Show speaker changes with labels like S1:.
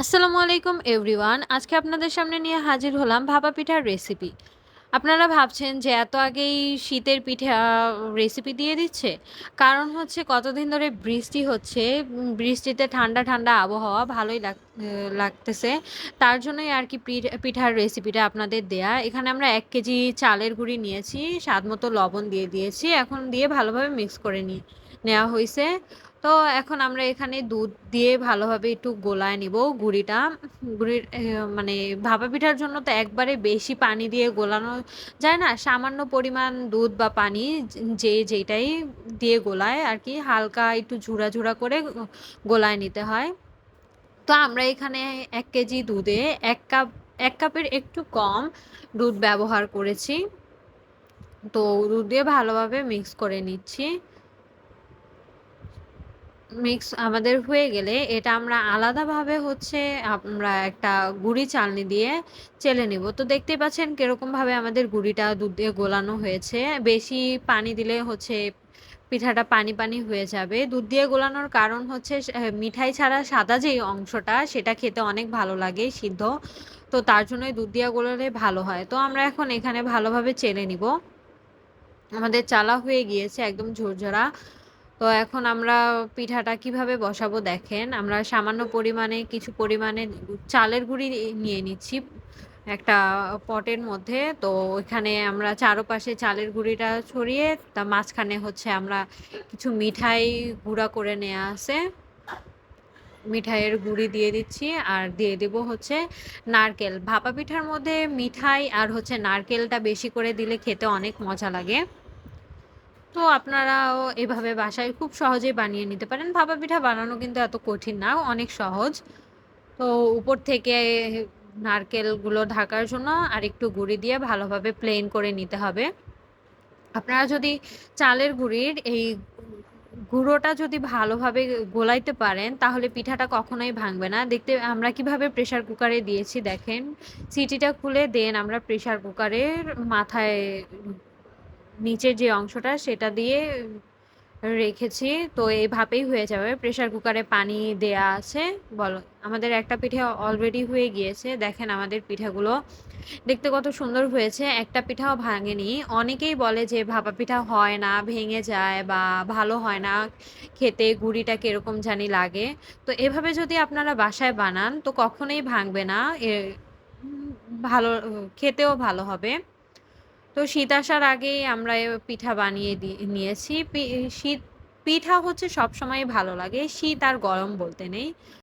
S1: আসসালামু আলাইকুম এভরিওয়ান। আজকে আপনাদের সামনে নিয়ে হাজির হলাম ভাপা পিঠার রেসিপি। আপনারা ভাবছেন যে এত আগেই শীতের পিঠা রেসিপি দিয়ে দিচ্ছে। কারণ হচ্ছে কতদিন ধরে বৃষ্টি হচ্ছে, বৃষ্টিতে ঠান্ডা, ঠান্ডা আবহাওয়া ভালোই লাগতেছে। তার জন্যই আরকি পিঠার রেসিপিটা আপনাদের দেয়া। এখানে আমরা ১ কেজি চালের গুঁড়ি নিয়েছি, স্বাদমতো লবণ দিয়ে দিয়েছি। এখন দিয়ে ভালোভাবে মিক্স করে নেওয়া হইছে। তো এখন আমরা এখানে দুধ দিয়ে ভালোভাবে একটু গোলায় নিব গুঁড়িটা। মানে ভাপা পিঠার জন্য তো একবারে বেশি পানি দিয়ে গোলানো যায় না। সামান্য পরিমাণ দুধ বা পানি যেইটাই দিয়ে গোলায় আরকি হালকা একটু ঝুরা, ঝুরা করে গোলায় নিতে হয়। তো আমরা এখানে ১ কেজি দুধে ১ কাপের একটু কম দুধ ব্যবহার করেছি। তো দুধ দিয়ে ভালোভাবে মিক্স করে নিচ্ছি। মিক্স আমাদের হয়ে গেলে এটা আমরা আলাদাভাবে হচ্ছে আমরা একটা গুঁড়ি চালনি দিয়ে চেলে নিব। তো দেখতেই পাচ্ছেন কিরকমভাবে আমাদের গুঁড়িটা দুধ দিয়ে গোলানো হয়েছে। বেশি পানি দিলে হচ্ছে পিঠাটা পানি, পানি হয়ে যাবে। দুধ দিয়ে গোলানোর কারণ হচ্ছে মিঠাই ছাড়া সাদা যেই অংশটা সেটা খেতে অনেক ভালো লাগে সিদ্ধ। তো তার জন্যই দুধ দিয়ে গোলালে ভালো হয়। তো আমরা এখন এখানে ভালোভাবে চেলে নিব। আমাদের চালা হয়ে গিয়েছে একদম ঝরঝরা। তো এখন আমরা পিঠাটা কিভাবে বসাবো দেখেন। আমরা সামান্য পরিমাণে কিছু পরিমাণে চালের গুঁড়ি নিয়ে নিচ্ছি একটা পটের মধ্যে। তো ওইখানে আমরা চারপাশে চালের গুঁড়িটা ছড়িয়ে তার মাঝখানে হচ্ছে আমরা কিছু মিঠাই গুঁড়া করে নেয়া আছে। মিঠাইয়ের গুঁড়ি দিয়ে দিচ্ছি আর দিয়ে দেব হচ্ছে নারকেল। ভাপা পিঠার মধ্যে মিঠাই আর হচ্ছে নারকেলটা বেশি করে দিলে খেতে অনেক মজা লাগে। তো আপনারাও এভাবে বাসায় খুব সহজেই বানিয়ে নিতে পারেন। ভাপা পিঠা বানানো কিন্তু এত কঠিন না, অনেক সহজ। তো উপর থেকে নারকেলগুলো ঢাকার জন্য আরেকটু গুঁড়ি দিয়ে ভালোভাবে প্লেন করে নিতে হবে। আপনারা যদি চালের গুঁড়ির এই গুঁড়োটা যদি ভালোভাবে গোলাইতে পারেন তাহলে পিঠাটা কখনোই ভাঙবে না। দেখতে আমরা কিভাবে প্রেসার কুকারে দিয়েছি দেখেন। সিটিটা খুলে দেন আমরা প্রেসার কুকারের মাথায় নিচের যে অংশটা সেটা দিয়ে রেখেছি। তো এই ভাপেই হয়ে যাবে। প্রেসার কুকারে পানি দেয়া আছে। বলো আমাদের একটা পিঠা অলরেডি হয়ে গিয়েছে। দেখেন আমাদের পিঠাগুলো দেখতে কত সুন্দর হয়েছে। একটা পিঠাও ভাঙেনি। অনেকেই বলে যে ভাপা পিঠা হয় না, ভেঙে যায় বা ভালো হয় না খেতে, গুঁড়িটা কিরকম জানি লাগে। তো এভাবে যদি আপনারা বাসায় বানান তো কখনোই ভাঙবে না। উম ভালো খেতেও ভালো হবে। তো শীত আসার আগেই আমরা পিঠা বানিয়ে নিয়েছি। শীত পিঠা হচ্ছে সবসময়ই ভালো লাগে। শীত আর গরম বলতে নেই।